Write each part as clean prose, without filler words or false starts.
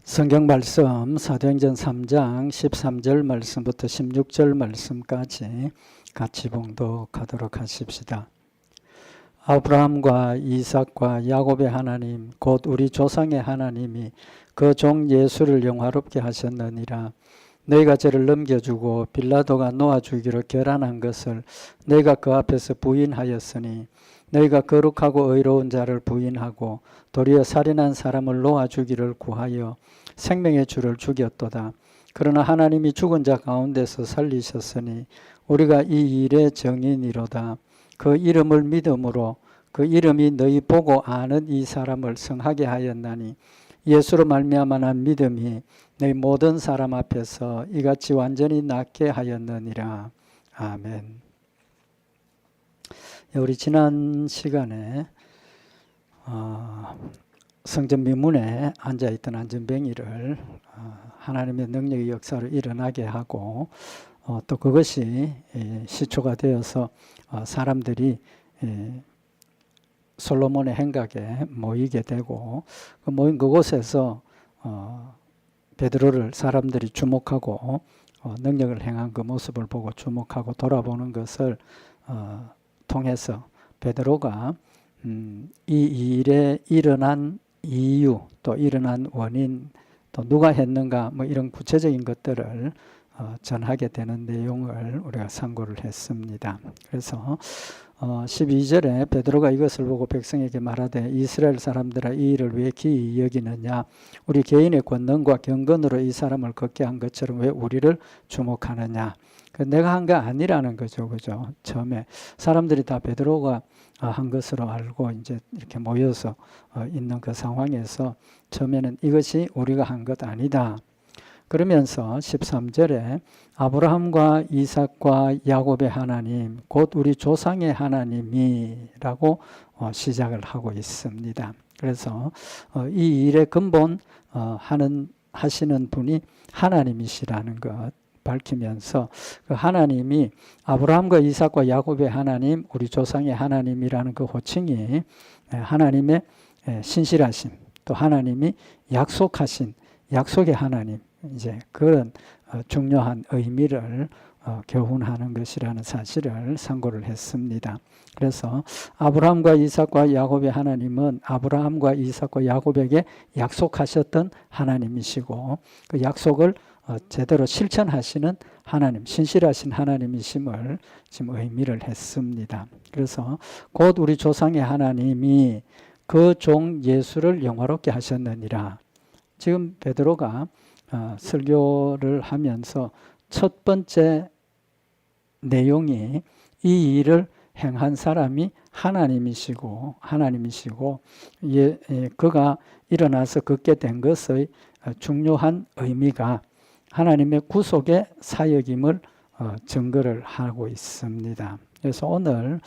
성경 말씀 사도행전 3장 13절 말씀부터 16절 말씀까지 같이 봉독하도록 하십시다. 아브라함과 이삭과 야곱의 하나님 곧 우리 조상의 하나님이 그 종 예수를 영화롭게 하셨느니라. 너희가 저를 넘겨주고 빌라도가 놓아주기로 결단한 것을 너희가 그 앞에서 부인하였으니 너희가 거룩하고 의로운 자를 부인하고 도리어 살인한 사람을 놓아주기를 구하여 생명의 주를 죽였도다. 그러나 하나님이 죽은 자 가운데서 살리셨으니 우리가 이 일의 정인이로다. 그 이름을 믿음으로 그 이름이 너희 보고 아는 이 사람을 성하게 하였나니 예수로 말미암아 난 믿음이 너희 모든 사람 앞에서 이같이 완전히 낫게 하였느니라. 아멘. 우리 지난 시간에 성전 미문에 앉아있던 안전뱅이를 하나님의 능력의 역사를 일어나게 하고 또 그것이 시초가 되어서 사람들이 솔로몬의 행각에 모이게 되고 그 모인 그곳에서 베드로를 사람들이 주목하고 능력을 행한 그 모습을 보고 주목하고 돌아보는 것을 통해서 베드로가 이 일에 일어난 이유 또 일어난 원인 또 누가 했는가 뭐 이런 구체적인 것들을 전하게 되는 내용을 우리가 상고를 했습니다. 그래서 12절에 베드로가 이것을 보고 백성에게 말하되 이스라엘 사람들아 이 일을 왜 기이 여기느냐 우리 개인의 권능과 경건으로 이 사람을 걷게 한 것처럼 왜 우리를 주목하느냐. 내가 한 게 아니라는 거죠. 그죠? 처음에 사람들이 다 베드로가 한 것으로 알고 이제 이렇게 모여서 있는 그 상황에서 처음에는 이것이 우리가 한 것 아니다. 그러면서 13절에 아브라함과 이삭과 야곱의 하나님 곧 우리 조상의 하나님이라고 시작을 하고 있습니다. 그래서 이 일의 근본 하시는 분이 하나님이시라는 것 밝히면서 그 하나님이 아브라함과 이삭과 야곱의 하나님 우리 조상의 하나님이라는 그 호칭이 하나님의 신실하심 또 하나님이 약속하신 약속의 하나님 이제 그런 중요한 의미를 교훈하는 것이라는 사실을 상고를 했습니다. 그래서 아브라함과 이삭과 야곱의 하나님은 아브라함과 이삭과 야곱에게 약속하셨던 하나님이시고 그 약속을 제대로 실천하시는 하나님, 신실하신 하나님이심을 지금 의미를 했습니다. 그래서 곧 우리 조상의 하나님이 그 종 예수를 영화롭게 하셨느니라. 지금 베드로가 설교를 하면서 첫 번째 내용이 이 일을 행한 사람이 하나님이시고 그가 일어나서 걷게 된 것의 중요한 의미가 하나님의 구속의 사역임을 증거를 하고 있습니다. 그래서 오늘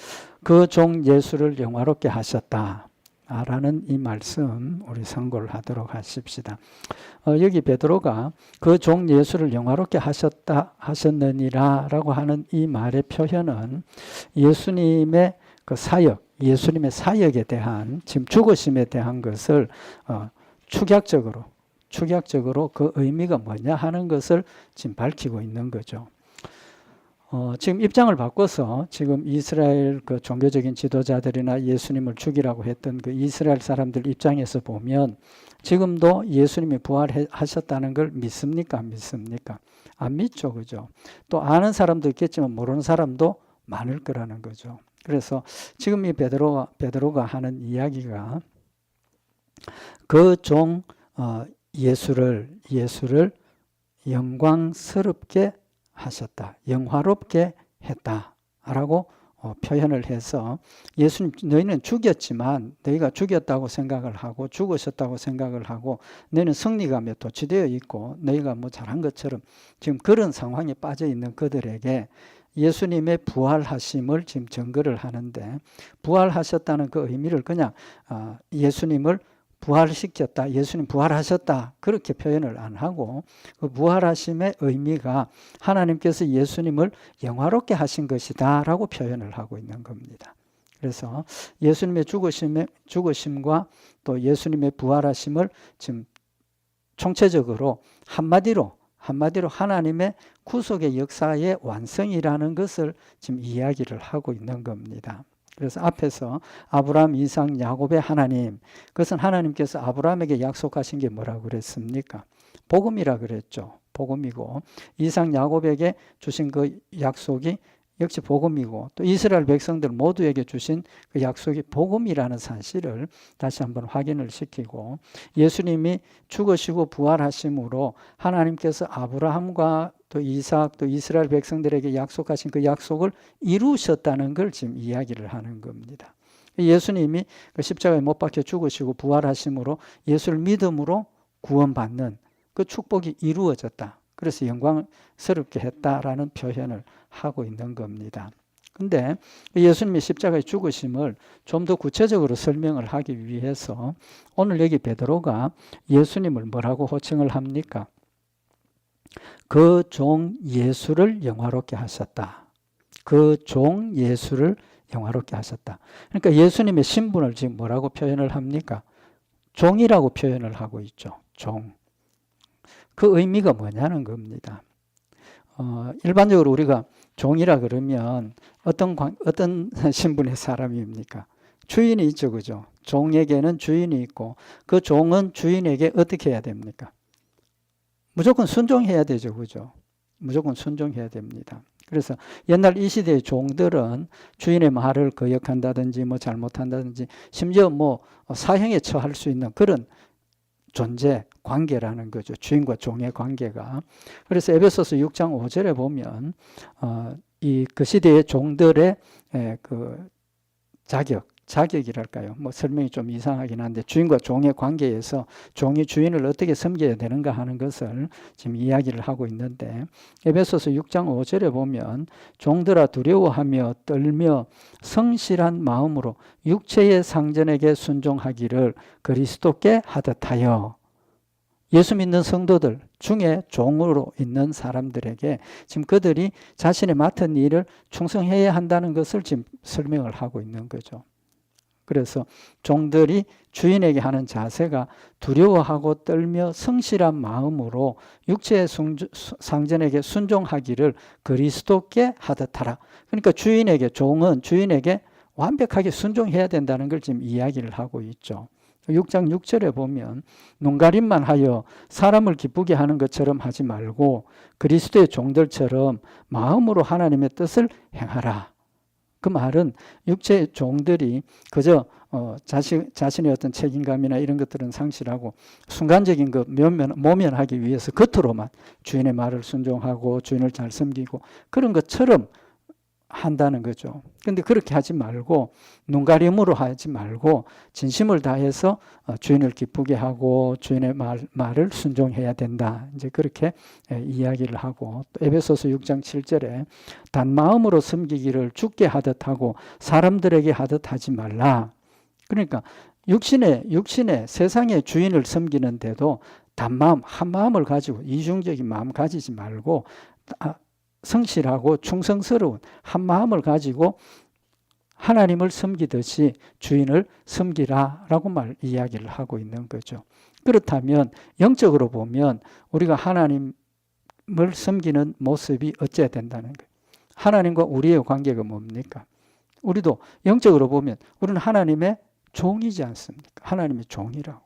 그 종 예수를 영화롭게 하셨다 라는 이 말씀 우리 상고를 하도록 하십시다. 여기 베드로가 그 종 예수를 영화롭게 하셨느니라 라고 하는 이 말의 표현은 예수님의 그 사역, 예수님의 사역에 대한 지금 죽으심에 대한 것을 축약적으로 그 의미가 뭐냐 하는 것을 지금 밝히고 있는 거죠. 지금 입장을 바꿔서 지금 이스라엘 그 종교적인 지도자들이나 예수님을 죽이라고 했던 그 이스라엘 사람들 입장에서 보면 지금도 예수님이 부활하셨다는 걸 믿습니까? 안 믿습니까? 안 믿죠. 그죠? 또 아는 사람도 있겠지만 모르는 사람도 많을 거라는 거죠. 그래서 지금 이 베드로가 하는 이야기가 그 종 예수를 영광스럽게 하셨다. 영화롭게 했다라고 표현을 해서 예수님 너희는 죽였지만 너희가 죽였다고 생각을 하고 죽으셨다고 생각을 하고 너희는 승리감에 도취되어 있고 너희가 뭐 잘한 것처럼 지금 그런 상황에 빠져 있는 그들에게 예수님의 부활하심을 지금 증거를 하는데 부활하셨다는 그 의미를 그냥 예수님을 부활시켰다. 예수님 부활하셨다. 그렇게 표현을 안 하고 그 부활하심의 의미가 하나님께서 예수님을 영화롭게 하신 것이다 라고 표현을 하고 있는 겁니다. 그래서 예수님의 죽으심과 또 예수님의 부활하심을 지금 총체적으로 한마디로 하나님의 구속의 역사의 완성이라는 것을 지금 이야기를 하고 있는 겁니다. 그래서 앞에서 아브라함, 이삭, 야곱의 하나님, 그것은 하나님께서 아브라함에게 약속하신 게 뭐라고 그랬습니까? 복음이라 그랬죠. 복음이고, 이삭, 야곱에게 주신 그 약속이 역시 복음이고, 또 이스라엘 백성들 모두에게 주신 그 약속이 복음이라는 사실을 다시 한번 확인을 시키고, 예수님이 죽으시고 부활하심으로 하나님께서 아브라함과 또 이삭, 또 이스라엘 백성들에게 약속하신 그 약속을 이루셨다는 걸 지금 이야기를 하는 겁니다. 예수님이 그 십자가에 못 박혀 죽으시고 부활하심으로 예수를 믿음으로 구원받는 그 축복이 이루어졌다. 그래서 영광스럽게 했다라는 표현을 하고 있는 겁니다. 근데 예수님이 십자가에 죽으심을 좀 더 구체적으로 설명을 하기 위해서 오늘 여기 베드로가 예수님을 뭐라고 호칭을 합니까? 그 종 예수를 영화롭게 하셨다. 그 종 예수를 영화롭게 하셨다. 그러니까 예수님의 신분을 지금 뭐라고 표현을 합니까? 종이라고 표현을 하고 있죠. 종. 그 의미가 뭐냐는 겁니다. 일반적으로 우리가 종이라 그러면 어떤 신분의 사람입니까? 주인이 있죠, 그죠? 종에게는 주인이 있고 그 종은 주인에게 어떻게 해야 됩니까? 무조건 순종해야 되죠, 그죠? 무조건 순종해야 됩니다. 그래서 옛날 이 시대의 종들은 주인의 말을 거역한다든지 뭐 잘못한다든지 심지어 뭐 사형에 처할 수 있는 그런 존재, 관계라는 거죠. 주인과 종의 관계가. 그래서 에베소서 6장 5절에 보면 그 시대의 종들의 그 자격이랄까요. 뭐 설명이 좀 이상하긴 한데 주인과 종의 관계에서 종이 주인을 어떻게 섬겨야 되는가 하는 것을 지금 이야기를 하고 있는데 에베소서 6장 5절에 보면 종들아 두려워하며 떨며 성실한 마음으로 육체의 상전에게 순종하기를 그리스도께 하듯 하여 예수 믿는 성도들 중에 종으로 있는 사람들에게 지금 그들이 자신의 맡은 일을 충성해야 한다는 것을 지금 설명을 하고 있는 거죠. 그래서 종들이 주인에게 하는 자세가 두려워하고 떨며 성실한 마음으로 육체의 상전에게 순종하기를 그리스도께 하듯 하라. 그러니까 종은 주인에게 완벽하게 순종해야 된다는 걸 지금 이야기를 하고 있죠. 6장 6절에 보면 눈가림만 하여 사람을 기쁘게 하는 것처럼 하지 말고 그리스도의 종들처럼 마음으로 하나님의 뜻을 행하라. 그 말은 육체의 종들이 그저 자신의 어떤 책임감이나 이런 것들은 상실하고 순간적인 그 모면하기 위해서 겉으로만 주인의 말을 순종하고 주인을 잘 섬기고 그런 것처럼 한다는 거죠. 근데 그렇게 하지 말고 눈가림으로 하지 말고 진심을 다해서 주인을 기쁘게 하고 주인의 말을 순종해야 된다. 이제 그렇게 이야기를 하고 또 에베소서 6장 7절에 단마음으로 섬기기를 주께 하듯 하고 사람들에게 하듯 하지 말라. 그러니까 육신의 세상의 주인을 섬기는데도 단마음, 한 마음을 가지고 이중적인 마음 가지지 말고 성실하고 충성스러운 한 마음을 가지고 하나님을 섬기듯이 주인을 섬기라라고 이야기를 하고 있는 거죠. 그렇다면 영적으로 보면 우리가 하나님을 섬기는 모습이 어째야 된다는 거예요. 하나님과 우리의 관계가 뭡니까? 우리도 영적으로 보면 우리는 하나님의 종이지 않습니까? 하나님의 종이라고.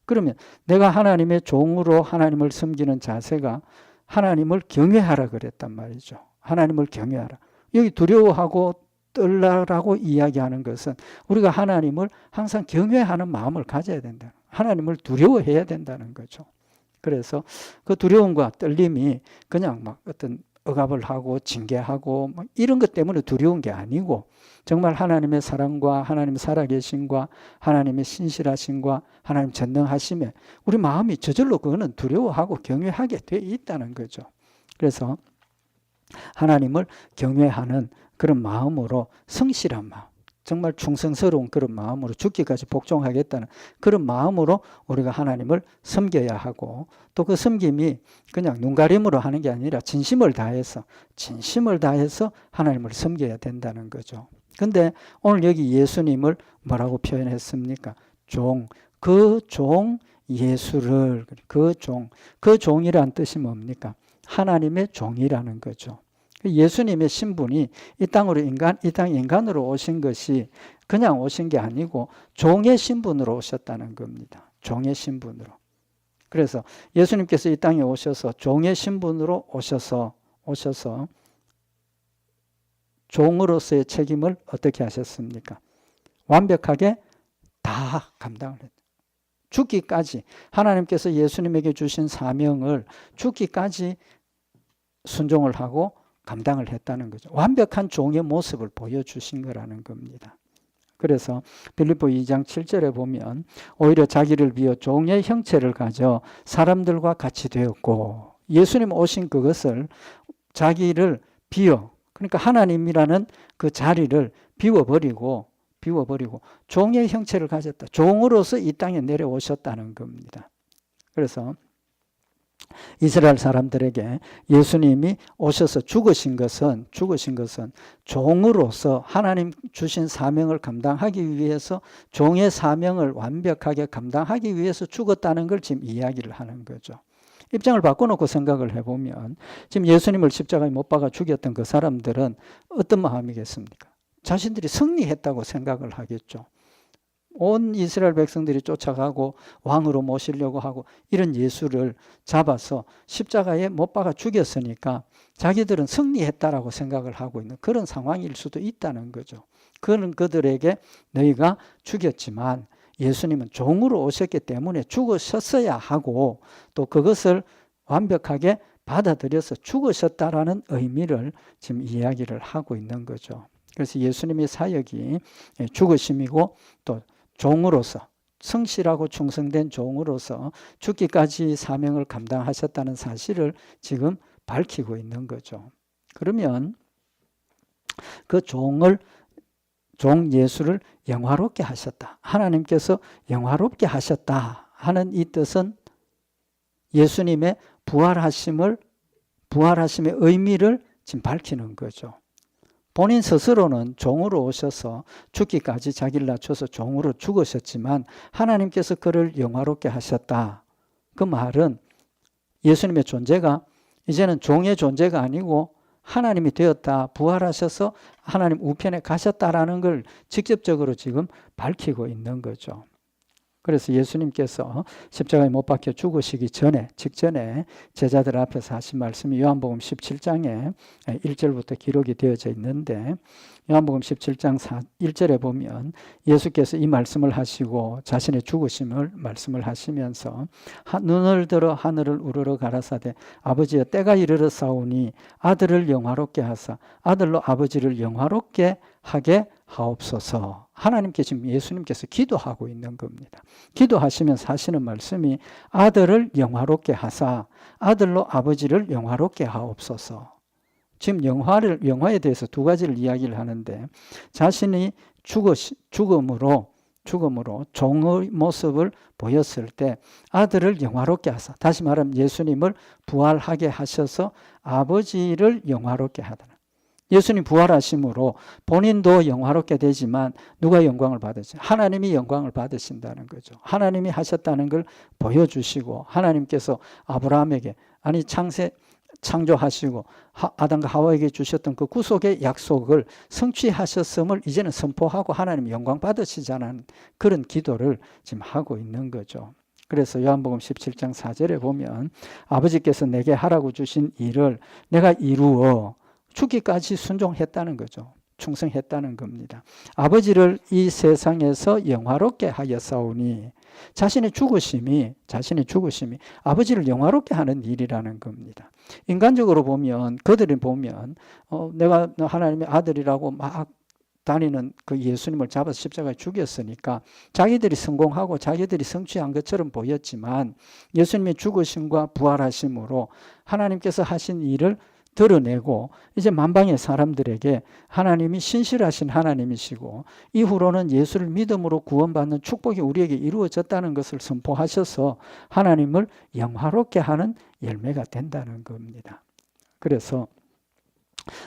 그러면 내가 하나님의 종으로 하나님을 섬기는 자세가 하나님을 경외하라 그랬단 말이죠. 하나님을 경외하라. 여기 두려워하고 떨라라고 이야기하는 것은 우리가 하나님을 항상 경외하는 마음을 가져야 된다. 하나님을 두려워해야 된다는 거죠. 그래서 그 두려움과 떨림이 그냥 막 어떤 억압을 하고 징계하고 뭐 이런 것 때문에 두려운 게 아니고 정말 하나님의 사랑과 하나님 살아계심과 하나님의 신실하심과 하나님 전능하심에 우리 마음이 저절로 그거는 두려워하고 경외하게 돼 있다는 거죠. 그래서 하나님을 경외하는 그런 마음으로 성실한 마음, 정말 충성스러운 그런 마음으로 죽기까지 복종하겠다는 그런 마음으로 우리가 하나님을 섬겨야 하고 또 그 섬김이 그냥 눈가림으로 하는 게 아니라 진심을 다해서 하나님을 섬겨야 된다는 거죠. 근데 오늘 여기 예수님을 뭐라고 표현했습니까? 종, 그 종 예수를 그 종이란 뜻이 뭡니까? 하나님의 종이라는 거죠. 예수님의 신분이 이 땅 인간으로 오신 것이 그냥 오신 게 아니고 종의 신분으로 오셨다는 겁니다. 종의 신분으로. 그래서 예수님께서 이 땅에 오셔서 종의 신분으로 오셔서 종으로서의 책임을 어떻게 하셨습니까? 완벽하게 다 감당을 했죠. 죽기까지 하나님께서 예수님에게 주신 사명을 죽기까지 순종을 하고 감당을 했다는 거죠. 완벽한 종의 모습을 보여주신 거라는 겁니다. 그래서 빌립보 2장 7절에 보면 오히려 자기를 비워 종의 형체를 가져 사람들과 같이 되었고, 예수님 오신 그것을 자기를 비워, 그러니까 하나님이라는 그 자리를 비워버리고 종의 형체를 가졌다. 종으로서 이 땅에 내려오셨다는 겁니다. 그래서 이스라엘 사람들에게 예수님이 오셔서 죽으신 것은 종으로서 하나님 주신 사명을 감당하기 위해서, 종의 사명을 완벽하게 감당하기 위해서 죽었다는 걸 지금 이야기를 하는 거죠. 입장을 바꿔놓고 생각을 해보면 지금 예수님을 십자가에 못 박아 죽였던 그 사람들은 어떤 마음이겠습니까? 자신들이 승리했다고 생각을 하겠죠. 온 이스라엘 백성들이 쫓아가고 왕으로 모시려고 하고 이런 예수를 잡아서 십자가에 못 박아 죽였으니까 자기들은 승리했다라고 생각을 하고 있는 그런 상황일 수도 있다는 거죠. 그는 그들에게 너희가 죽였지만 예수님은 종으로 오셨기 때문에 죽으셨어야 하고, 또 그것을 완벽하게 받아들여서 죽으셨다라는 의미를 지금 이야기를 하고 있는 거죠. 그래서 예수님의 사역이 죽으심이고 또 종으로서, 성실하고 충성된 종으로서 죽기까지 사명을 감당하셨다는 사실을 지금 밝히고 있는 거죠. 그러면 그 종 예수를 영화롭게 하셨다, 하나님께서 영화롭게 하셨다 하는 이 뜻은 예수님의 부활하심의 의미를 지금 밝히는 거죠. 본인 스스로는 종으로 오셔서 죽기까지 자기를 낮춰서 종으로 죽으셨지만 하나님께서 그를 영화롭게 하셨다. 그 말은 예수님의 존재가 이제는 종의 존재가 아니고 하나님이 되었다, 부활하셔서 하나님 우편에 가셨다라는 걸 직접적으로 지금 밝히고 있는 거죠. 그래서 예수님께서 십자가에 못 박혀 죽으시기 직전에 제자들 앞에서 하신 말씀이 요한복음 17장에 1절부터 기록이 되어져 있는데, 요한복음 17장 1절에 보면 예수께서 이 말씀을 하시고 자신의 죽으심을 말씀을 하시면서 눈을 들어 하늘을 우러러 가라사대 아버지여 때가 이르렀사오니 아들을 영화롭게 하사 아들로 아버지를 영화롭게 하게 하옵소서. 하나님께 지금 예수님께서 기도하고 있는 겁니다. 기도하시면서 하시는 말씀이 아들을 영화롭게 하사 아들로 아버지를 영화롭게 하옵소서. 지금 영화에 대해서 두 가지를 이야기를 하는데, 자신이 죽음으로 종의 모습을 보였을 때 아들을 영화롭게 하사, 다시 말하면 예수님을 부활하게 하셔서 아버지를 영화롭게 하더라. 예수님 부활하심으로 본인도 영화롭게 되지만 누가 영광을 받으시? 하나님이 영광을 받으신다는 거죠. 하나님이 하셨다는 걸 보여주시고, 하나님께서 아브라함에게 창조하시고 아담과 하와에게 주셨던 그 구속의 약속을 성취하셨음을 이제는 선포하고 하나님 영광 받으시자는 그런 기도를 지금 하고 있는 거죠. 그래서 요한복음 17장 4절에 보면 아버지께서 내게 하라고 주신 일을 내가 이루어 죽기까지 순종했다는 거죠. 충성했다는 겁니다. 아버지를 이 세상에서 영화롭게 하였사오니, 자신의 죽으심이 아버지를 영화롭게 하는 일이라는 겁니다. 인간적으로 보면, 그들이 보면 내가 하나님의 아들이라고 막 다니는 그 예수님을 잡아서 십자가에 죽였으니까 자기들이 성공하고 자기들이 성취한 것처럼 보였지만, 예수님의 죽으심과 부활하심으로 하나님께서 하신 일을 드러내고 이제 만방의 사람들에게 하나님이 신실하신 하나님이시고 이후로는 예수를 믿음으로 구원받는 축복이 우리에게 이루어졌다는 것을 선포하셔서 하나님을 영화롭게 하는 열매가 된다는 겁니다. 그래서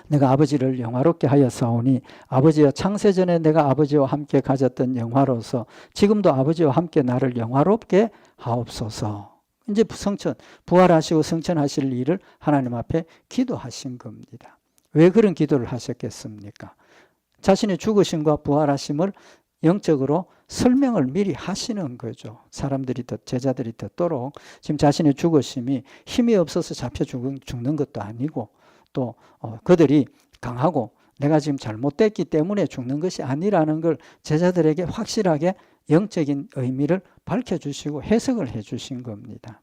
내가 아버지를 영화롭게 하였사오니, 아버지여 창세전에 내가 아버지와 함께 가졌던 영화로서 지금도 아버지와 함께 나를 영화롭게 하옵소서. 이제 부활하시고 성천하실 일을 하나님 앞에 기도하신 겁니다. 왜 그런 기도를 하셨겠습니까? 자신의 죽으심과 부활하심을 영적으로 설명을 미리 하시는 거죠. 제자들이 듣도록 지금 자신의 죽으심이 힘이 없어서 잡혀 죽는 것도 아니고 또 그들이 강하고 내가 지금 잘못됐기 때문에 죽는 것이 아니라는 걸 제자들에게 확실하게 영적인 의미를 밝혀주시고 해석을 해주신 겁니다.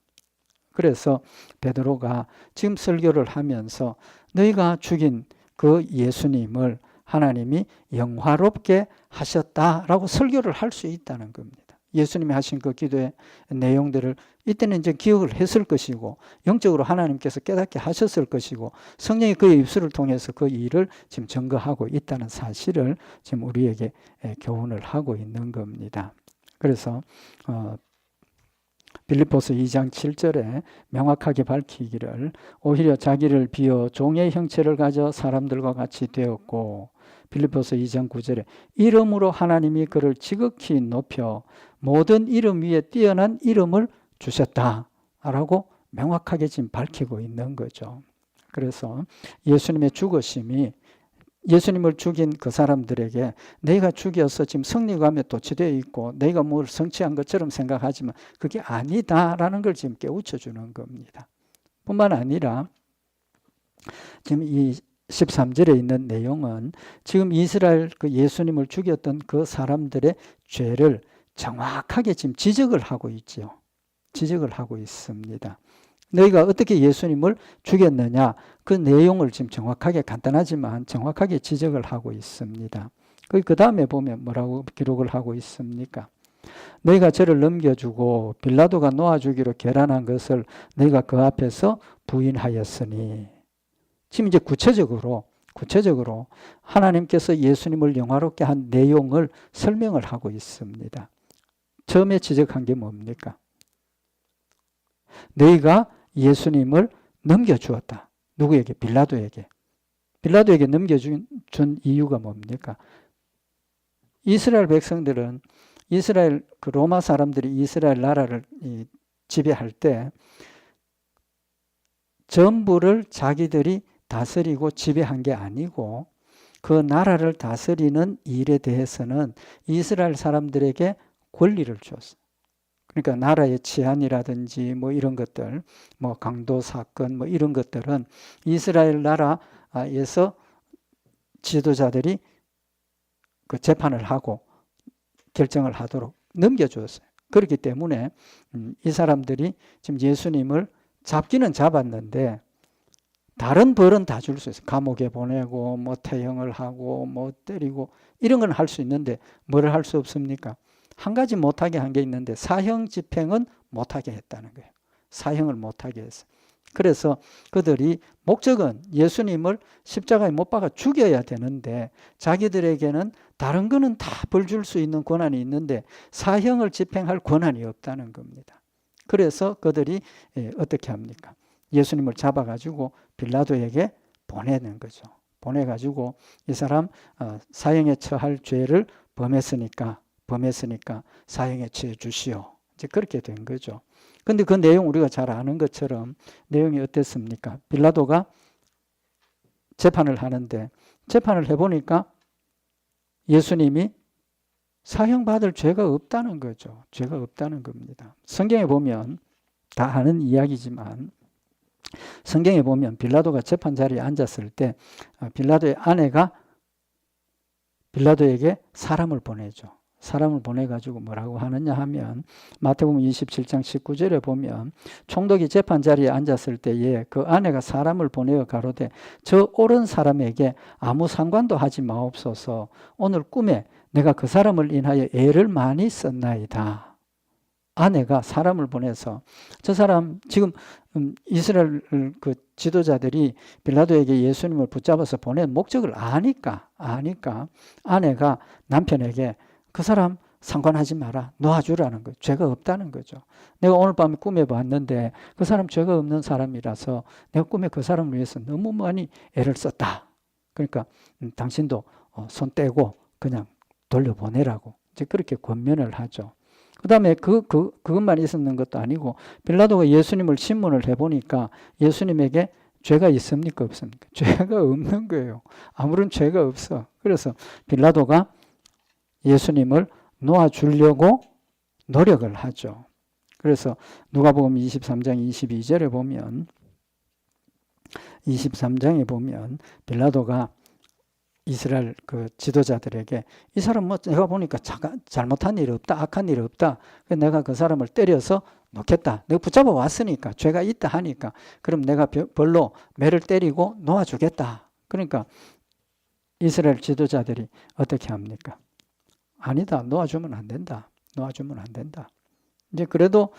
그래서 베드로가 지금 설교를 하면서 너희가 죽인 그 예수님을 하나님이 영화롭게 하셨다라고 설교를 할 수 있다는 겁니다. 예수님이 하신 그 기도의 내용들을 이때는 이제 기억을 했을 것이고 영적으로 하나님께서 깨닫게 하셨을 것이고 성령이 그의 입술을 통해서 그 일을 지금 증거하고 있다는 사실을 지금 우리에게 교훈을 하고 있는 겁니다. 그래서 빌립보서 2장 7절에 명확하게 밝히기를 오히려 자기를 비어 종의 형체를 가져 사람들과 같이 되었고 빌립보서 2장 9절에 이름으로 하나님이 그를 지극히 높여 모든 이름 위에 뛰어난 이름을 주셨다라고 명확하게 지금 밝히고 있는 거죠. 그래서 예수님의 죽으심이 예수님을 죽인 그 사람들에게 너희가 죽여서 지금 성리감에 도취되어 있고 너희가 뭘 성취한 것처럼 생각하지만 그게 아니다라는 걸 지금 깨우쳐 주는 겁니다. 뿐만 아니라 지금 이 13절에 있는 내용은 지금 이스라엘 그 예수님을 죽였던 그 사람들의 죄를 정확하게 지금 지적을 하고 있죠. 지적을 하고 있습니다. 너희가 어떻게 예수님을 죽였느냐 그 내용을 지금 정확하게 간단하지만 정확하게 지적을 하고 있습니다. 그 다음에 보면 뭐라고 기록을 하고 있습니까? 너희가 저를 넘겨주고 빌라도가 놓아주기로 결단한 것을 너희가 그 앞에서 부인하였으니 지금 이제 구체적으로 하나님께서 예수님을 영화롭게 한 내용을 설명을 하고 있습니다. 처음에 지적한 게 뭡니까? 너희가 예수님을 넘겨주었다. 누구에게? 빌라도에게. 빌라도에게 넘겨준 이유가 뭡니까? 이스라엘 백성들은 이스라엘 그 로마 사람들이 이스라엘 나라를 지배할 때 전부를 자기들이 다스리고 지배한 게 아니고 그 나라를 다스리는 일에 대해서는 이스라엘 사람들에게 권리를 줬어요. 그러니까 나라의 치안이라든지 뭐 이런 것들, 뭐 강도 사건 뭐 이런 것들은 이스라엘 나라에서 지도자들이 그 재판을 하고 결정을 하도록 넘겨주었어요. 그렇기 때문에 이 사람들이 지금 예수님을 잡기는 잡았는데 다른 벌은 다 줄 수 있어요. 감옥에 보내고 뭐 태형을 하고 뭐 때리고 이런 건 할 수 있는데 뭐를 할 수 없습니까? 한 가지 못하게 한 게 있는데 사형 집행은 못하게 했다는 거예요. 사형을 못하게 했어요. 그래서 그들이 목적은 예수님을 십자가에 못 박아 죽여야 되는데 자기들에게는 다른 거는 다 벌 줄 수 있는 권한이 있는데 사형을 집행할 권한이 없다는 겁니다. 그래서 그들이 어떻게 합니까? 예수님을 잡아가지고 빌라도에게 보내는 거죠. 보내가지고 이 사람 사형에 처할 죄를 범했으니까 사형에 처해 주시오. 이제 그렇게 된 거죠. 근데 그 내용 우리가 잘 아는 것처럼 내용이 어땠습니까? 빌라도가 재판을 하는데 재판을 해보니까 예수님이 사형받을 죄가 없다는 거죠. 죄가 없다는 겁니다. 성경에 보면 다 아는 이야기지만 성경에 보면 빌라도가 재판 자리에 앉았을 때 빌라도의 아내가 빌라도에게 사람을 보내죠. 사람을 보내가지고 뭐라고 하느냐 하면 마태복음 27장 19절에 보면 총독이 재판 자리에 앉았을 때에 그 아내가 사람을 보내어 가로되 저 옳은 사람에게 아무 상관도 하지 마옵소서. 오늘 꿈에 내가 그 사람을 인하여 애를 많이 썼나이다. 아내가 사람을 보내서 저 사람 지금 이스라엘 그 지도자들이 빌라도에게 예수님을 붙잡아서 보낸 목적을 아니까 아내가 남편에게 그 사람 상관하지 마라. 놓아주라는 거죠. 죄가 없다는 거죠. 내가 오늘 밤에 꿈에 봤는데 그 사람 죄가 없는 사람이라서 내가 꿈에 그 사람을 위해서 너무 많이 애를 썼다. 그러니까 당신도 손 떼고 그냥 돌려보내라고 이제 그렇게 권면을 하죠. 그 다음에 그것만 있었는 것도 아니고 빌라도가 예수님을 신문을 해보니까 예수님에게 죄가 있습니까? 없습니까? 죄가 없는 거예요. 아무런 죄가 없어. 그래서 빌라도가 예수님을 놓아주려고 노력을 하죠. 그래서 누가복음 23장 22절에 보면 23장에 보면 빌라도가 이스라엘 그 지도자들에게 이 사람 뭐 내가 보니까 잘못한 일이 없다, 악한 일이 없다. 내가 그 사람을 때려서 놓겠다. 내가 붙잡아 왔으니까 죄가 있다 하니까 그럼 내가 벌로 매를 때리고 놓아주겠다. 그러니까 이스라엘 지도자들이 어떻게 합니까? 아니다. 놓아주면 안 된다. 놓아주면 안 된다. 이제 그래도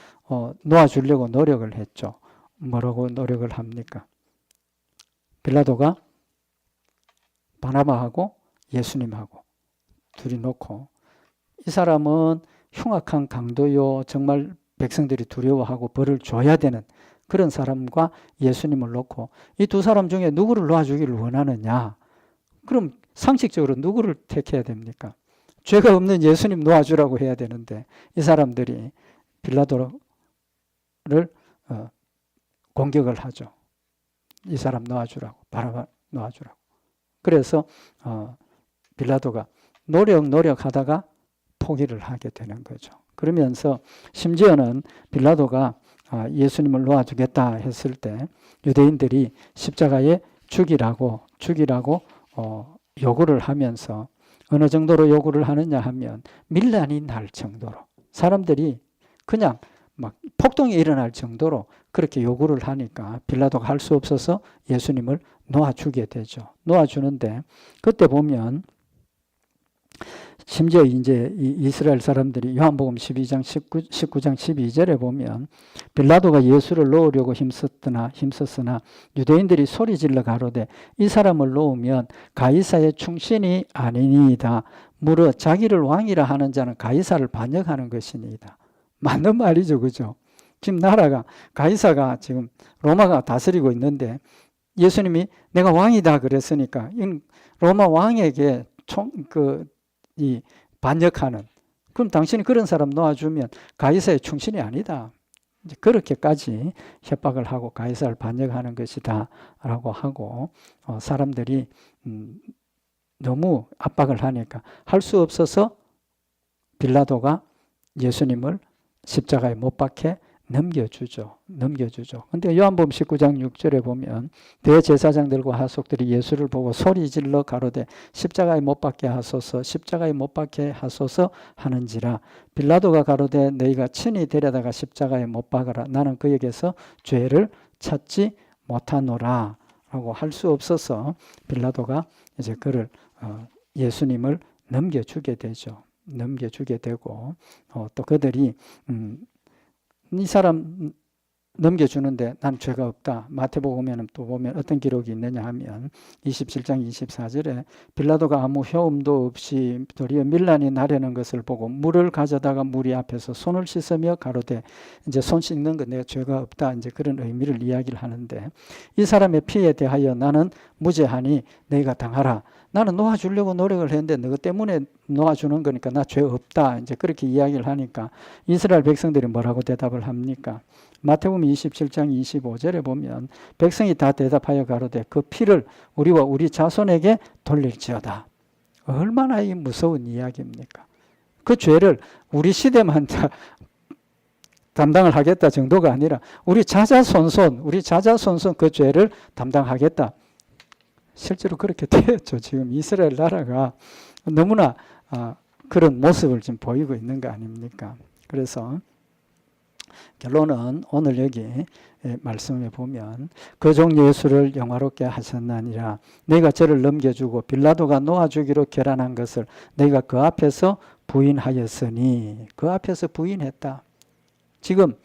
놓아주려고 노력을 했죠. 뭐라고 노력을 합니까? 빌라도가 바나바하고 예수님하고 둘이 놓고 이 사람은 흉악한 강도요 정말 백성들이 두려워하고 벌을 줘야 되는 그런 사람과 예수님을 놓고 이 두 사람 중에 누구를 놓아주기를 원하느냐? 그럼 상식적으로 누구를 택해야 됩니까? 죄가 없는 예수님 놓아주라고 해야 되는데 이 사람들이 빌라도를 공격을 하죠. 이 사람 놓아주라고, 바나바 놓아주라고. 그래서 빌라도가 노력하다가 포기를 하게 되는 거죠. 그러면서 심지어는 빌라도가 예수님을 놓아주겠다 했을 때 유대인들이 십자가에 죽이라고 요구를 하면서 어느 정도로 요구를 하느냐 하면 밀란이 날 정도로 사람들이 그냥 막 폭동이 일어날 정도로 그렇게 요구를 하니까 빌라도가 할 수 없어서 예수님을 놓아주게 되죠. 놓아주는데 그때 보면 심지어 이제 이스라엘 사람들이 요한복음 19장 12절에 보면 빌라도가 예수를 놓으려고 힘썼으나 유대인들이 소리질러 가로되 이 사람을 놓으면 가이사의 충신이 아니니이다. 무려 자기를 왕이라 하는 자는 가이사를 반역하는 것이니이다. 맞는 말이죠. 그죠? 지금 나라가 가이사가 지금 로마가 다스리고 있는데 예수님이 내가 왕이다 그랬으니까 로마 왕에게 반역하는 그럼 당신이 그런 사람 놓아주면 가이사의 충신이 아니다. 이제 그렇게까지 협박을 하고 가이사를 반역하는 것이다 라고 하고 사람들이 너무 압박을 하니까 할 수 없어서 빌라도가 예수님을 십자가에 못 박혀 넘겨주죠. 근데 요한복음 19장 6절에 보면 대제사장들과 하속들이 예수를 보고 소리질러 가로되 십자가에 못 박게 하소서 하는지라 빌라도가 가로되 너희가 친히 데려다가 십자가에 못 박아라. 나는 그에게서 죄를 찾지 못하노라 라고 할 수 없어서 빌라도가 이제 그를 예수님을 넘겨주게 되고 또 그들이 이 사람 넘겨주는데 난 죄가 없다. 마태복음에는 또 보면 어떤 기록이 있느냐 하면 27장 24절에 빌라도가 아무 효험도 없이 도리어 밀란이 나려는 것을 보고 물을 가져다가 무리 앞에서 손을 씻으며 가로되 이제 손 씻는 건 내가 죄가 없다. 이제 그런 의미를 이야기를 하는데 이 사람의 피에 대하여 나는 무죄하니 너희가 당하라. 나는 놓아주려고 노력을 했는데 너희 때문에 놓아주는 거니까 나 죄 없다. 이제 그렇게 이야기를 하니까 이스라엘 백성들이 뭐라고 대답을 합니까? 마태복음 27장 25절에 보면 백성이 다 대답하여 가로되 그 피를 우리와 우리 자손에게 돌릴지어다. 얼마나 이 무서운 이야기입니까? 그 죄를 우리 시대만 담당을 하겠다 정도가 아니라 우리 자자손손 그 죄를 담당하겠다. 실제로 그렇게 되었죠. 지금 이스라엘 나라가 너무나 그런 모습을 지금 보이고 있는 거 아닙니까? 그래서 결론은 오늘 여기 말씀에 보면 그 종 예수를 영화롭게 하셨나니라. 너희가 저를 넘겨주고 빌라도가 놓아주기로 결단한 것을 너희가 그 앞에서 부인하였으니 그 앞에서 부인했다. 지금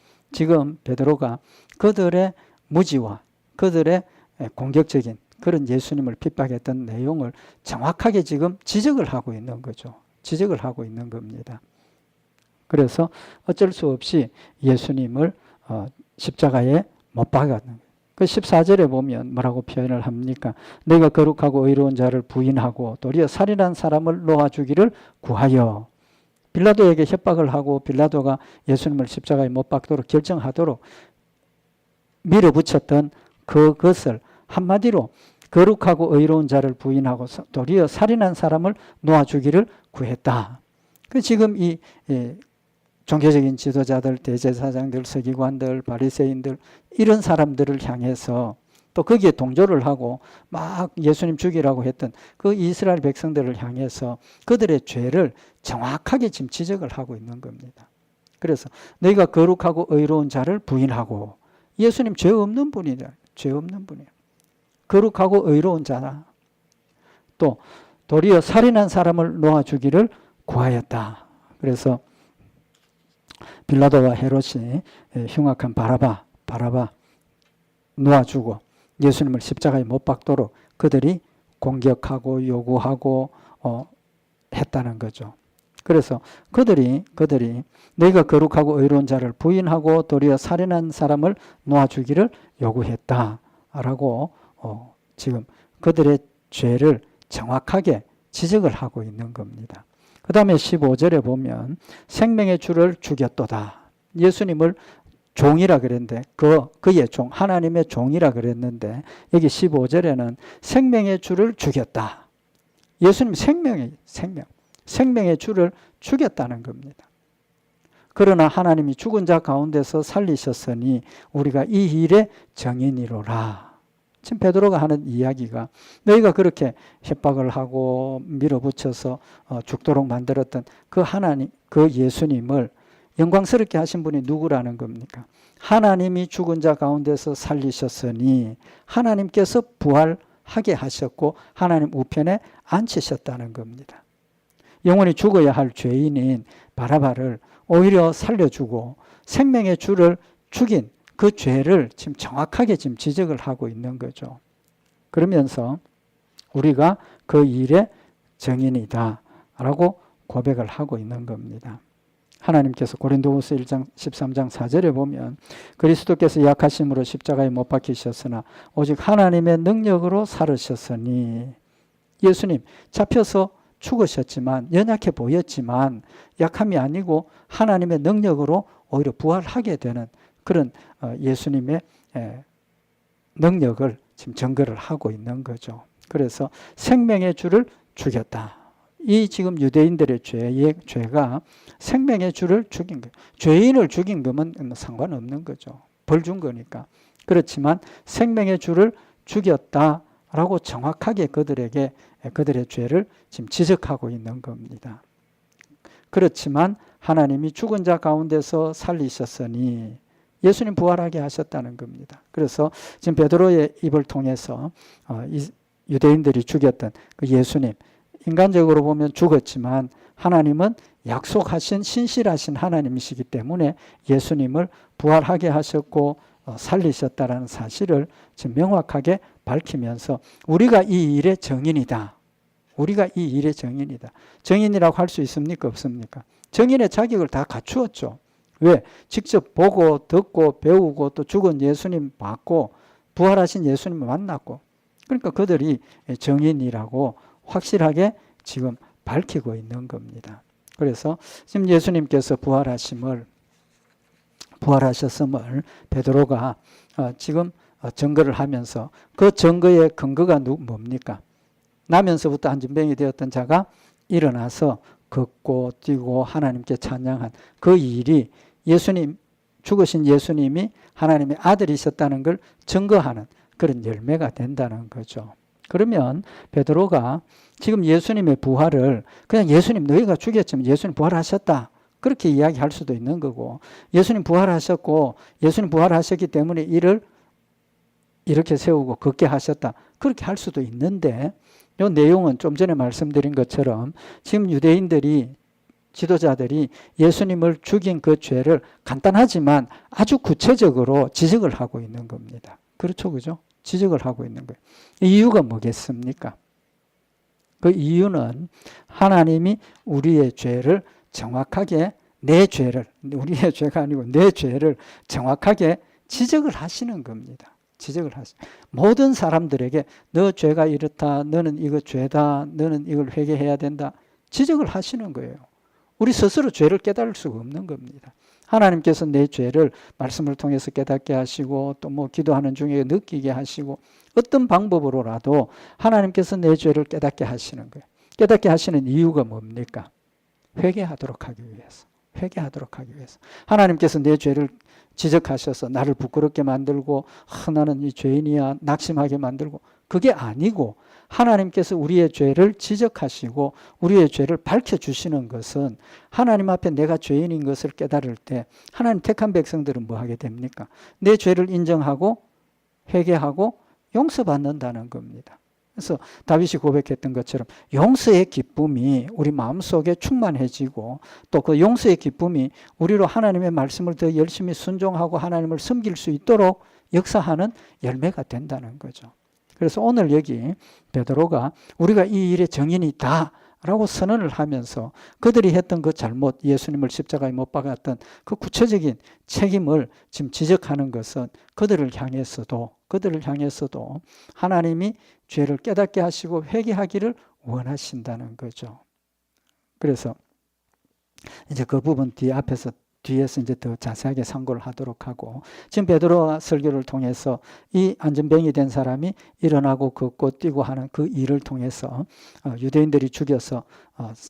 베드로가 그들의 무지와 그들의 공격적인 그런 예수님을 핍박했던 내용을 정확하게 지금 지적을 하고 있는 거죠. 지적을 하고 있는 겁니다. 그래서 어쩔 수 없이 예수님을 십자가에 못 박았는 그 14절에 보면 뭐라고 표현을 합니까? 너희가 거룩하고 의로운 자를 부인하고 도리어 살인한 사람을 놓아주기를 구하여. 빌라도에게 협박을 하고 빌라도가 예수님을 십자가에 못 박도록 결정하도록 밀어붙였던 그것을 한마디로 거룩하고 의로운 자를 부인하고 도리어 살인한 사람을 놓아주기를 구했다. 지금 이 종교적인 지도자들, 대제사장들, 서기관들, 바리새인들 이런 사람들을 향해서 또 거기에 동조를 하고 막 예수님 죽이라고 했던 그 이스라엘 백성들을 향해서 그들의 죄를 정확하게 지금 지적을 하고 있는 겁니다. 그래서 너희가 거룩하고 의로운 자를 부인하고 예수님 죄 없는 분이다. 죄 없는 분이에요. 거룩하고 의로운 자다. 또 도리어 살인한 사람을 놓아주기를 구하였다. 그래서 빌라도와 헤롯이 흉악한 바라바 놓아주고 예수님을 십자가에 못 박도록 그들이 공격하고 요구하고 했다는 거죠. 그래서 그들이 너희가 거룩하고 의로운 자를 부인하고 도리어 살인한 사람을 놓아주기를 요구했다라고 지금 그들의 죄를 정확하게 지적을 하고 있는 겁니다. 그 다음에 15절에 보면 생명의 주를 죽였도다. 예수님을 종이라 그랬는데 그의 종, 하나님의 종이라 그랬는데 여기 15절에는 생명의 주를 죽였다. 예수님 생명의 주를 죽였다는 겁니다. 그러나 하나님이 죽은 자 가운데서 살리셨으니 우리가 이 일의 정인이로라. 지금 베드로가 하는 이야기가 너희가 그렇게 협박을 하고 밀어붙여서 죽도록 만들었던 그 하나님, 그 예수님을 영광스럽게 하신 분이 누구라는 겁니까? 하나님이 죽은 자 가운데서 살리셨으니 하나님께서 부활하게 하셨고 하나님 우편에 앉히셨다는 겁니다. 영원히 죽어야 할 죄인인 바라바를 오히려 살려주고 생명의 주를 죽인 그 죄를 지금 정확하게 지금 지적을 하고 있는 거죠. 그러면서 우리가 그 일의 정인이다 라고 고백을 하고 있는 겁니다. 하나님께서 고린도후서 1장 13장 4절에 보면 그리스도께서 약하심으로 십자가에 못 박히셨으나 오직 하나님의 능력으로 살으셨으니 예수님 잡혀서 죽으셨지만 연약해 보였지만 약함이 아니고 하나님의 능력으로 오히려 부활하게 되는 그런 예수님의 능력을 지금 증거를 하고 있는 거죠. 그래서 생명의 주를 죽였다. 이 지금 유대인들의 죄가 생명의 주를 죽인 거예요. 죄인을 죽인 거면 상관없는 거죠. 벌 준 거니까. 그렇지만 생명의 주를 죽였다라고 정확하게 그들에게 그들의 죄를 지금 지적하고 있는 겁니다. 그렇지만 하나님이 죽은 자 가운데서 살리셨으니 예수님 부활하게 하셨다는 겁니다. 그래서 지금 베드로의 입을 통해서 유대인들이 죽였던 그 예수님, 인간적으로 보면 죽었지만 하나님은 약속하신 신실하신 하나님이시기 때문에 예수님을 부활하게 하셨고 살리셨다라는 사실을 지금 명확하게 밝히면서 우리가 이 일의 정인이다. 우리가 이 일의 정인이다. 정인이라고 할 수 있습니까? 없습니까? 정인의 자격을 다 갖추었죠. 왜? 직접 보고 듣고 배우고 또 죽은 예수님 봤고 부활하신 예수님을 만났고 그러니까 그들이 정인이라고 확실하게 지금 밝히고 있는 겁니다. 그래서 지금 예수님께서 부활하셨음을 베드로가 지금 증거를 하면서 그 증거의 근거가 뭡니까? 나면서부터 안진병이 되었던 자가 일어나서 걷고 뛰고 하나님께 찬양한 그 일이 예수님, 죽으신 예수님이 하나님의 아들이셨다는 걸 증거하는 그런 열매가 된다는 거죠. 그러면 베드로가 지금 예수님의 부활을 그냥 예수님 너희가 죽였지만 예수님 부활하셨다. 그렇게 이야기할 수도 있는 거고 예수님 부활하셨고 예수님 부활하셨기 때문에 이를 이렇게 세우고 걷게 하셨다. 그렇게 할 수도 있는데 이 내용은 좀 전에 말씀드린 것처럼 지금 유대인들이 지도자들이 예수님을 죽인 그 죄를 간단하지만 아주 구체적으로 지적을 하고 있는 겁니다. 그렇죠, 그죠? 지적을 하고 있는 거예요. 이유가 뭐겠습니까? 그 이유는 하나님이 우리의 죄를 정확하게 우리의 죄가 아니고 내 죄를 정확하게 지적을 하시는 겁니다. 지적을 하시죠. 모든 사람들에게 너 죄가 이렇다. 너는 이거 죄다. 너는 이걸 회개해야 된다. 지적을 하시는 거예요. 우리 스스로 죄를 깨달을 수가 없는 겁니다. 하나님께서 내 죄를 말씀을 통해서 깨닫게 하시고 또 뭐 기도하는 중에 느끼게 하시고 어떤 방법으로라도 하나님께서 내 죄를 깨닫게 하시는 거예요. 깨닫게 하시는 이유가 뭡니까? 회개하도록 하기 위해서. 회개하도록 하기 위해서. 하나님께서 내 죄를 지적하셔서 나를 부끄럽게 만들고 나는 이 죄인이야 낙심하게 만들고 그게 아니고 하나님께서 우리의 죄를 지적하시고 우리의 죄를 밝혀주시는 것은 하나님 앞에 내가 죄인인 것을 깨달을 때 하나님 택한 백성들은 뭐 하게 됩니까? 내 죄를 인정하고 회개하고 용서받는다는 겁니다. 그래서 다윗이 고백했던 것처럼 용서의 기쁨이 우리 마음속에 충만해지고 또 그 용서의 기쁨이 우리로 하나님의 말씀을 더 열심히 순종하고 하나님을 섬길 수 있도록 역사하는 열매가 된다는 거죠. 그래서 오늘 여기 베드로가 우리가 이 일의 정인이다 라고 선언을 하면서 그들이 했던 그 잘못, 예수님을 십자가에 못 박았던 그 구체적인 책임을 지금 지적하는 것은 그들을 향해서도 하나님이 죄를 깨닫게 하시고 회개하기를 원하신다는 거죠. 그래서 이제 그 부분 뒤에서 이제 더 자세하게 상고를 하도록 하고 지금 베드로 설교를 통해서 이 안전병이 된 사람이 일어나고 걷고 뛰고 하는 그 일을 통해서 유대인들이 죽여서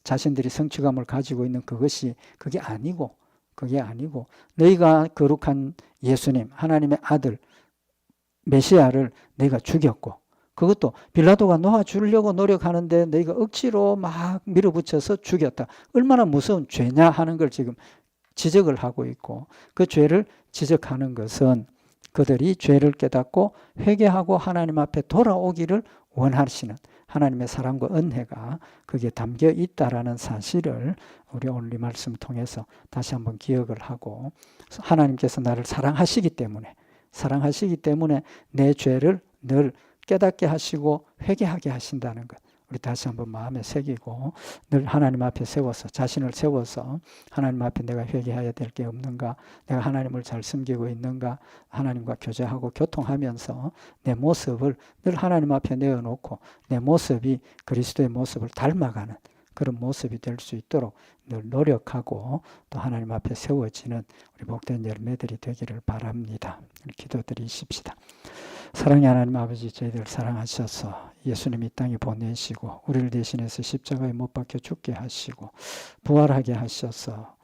자신들이 성취감을 가지고 있는 그게 아니고 너희가 거룩한 예수님 하나님의 아들 메시아를 너희가 죽였고 그것도 빌라도가 놓아주려고 노력하는데 너희가 억지로 막 밀어붙여서 죽였다. 얼마나 무서운 죄냐 하는 걸 지금 지적을 하고 있고 그 죄를 지적하는 것은 그들이 죄를 깨닫고 회개하고 하나님 앞에 돌아오기를 원하시는 하나님의 사랑과 은혜가 거기에 담겨 있다라는 사실을 우리 오늘 이 말씀 통해서 다시 한번 기억을 하고 하나님께서 나를 사랑하시기 때문에 내 죄를 늘 깨닫게 하시고 회개하게 하신다는 것. 우리 다시 한번 마음에 새기고 늘 하나님 앞에 자신을 세워서 하나님 앞에 내가 회개해야 될 게 없는가, 내가 하나님을 잘 섬기고 있는가, 하나님과 교제하고 교통하면서 내 모습을 늘 하나님 앞에 내어놓고 내 모습이 그리스도의 모습을 닮아가는 그런 모습이 될 수 있도록 늘 노력하고 또 하나님 앞에 세워지는 우리 복된 열매들이 되기를 바랍니다. 기도드리십시다. 사랑의 하나님 아버지, 저희들 사랑하셔서 예수님 이 땅에 보내시고 우리를 대신해서 십자가에 못 박혀 죽게 하시고 부활하게 하셔서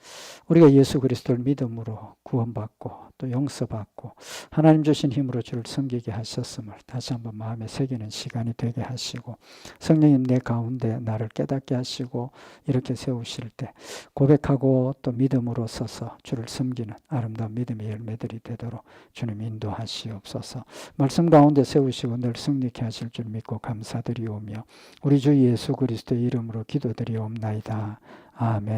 우리가 예수 그리스도를 믿음으로 구원받고 또 용서받고 하나님 주신 힘으로 주를 섬기게 하셨음을 다시 한번 마음에 새기는 시간이 되게 하시고 성령님 내 가운데 나를 깨닫게 하시고 이렇게 세우실 때 고백하고 또 믿음으로 서서 주를 섬기는 아름다운 믿음의 열매들이 되도록 주님 인도하시옵소서. 말씀 가운데 세우시고 늘 승리케 하실 줄 믿고 감사드리오며 우리 주 예수 그리스도의 이름으로 기도드리옵나이다. 아멘.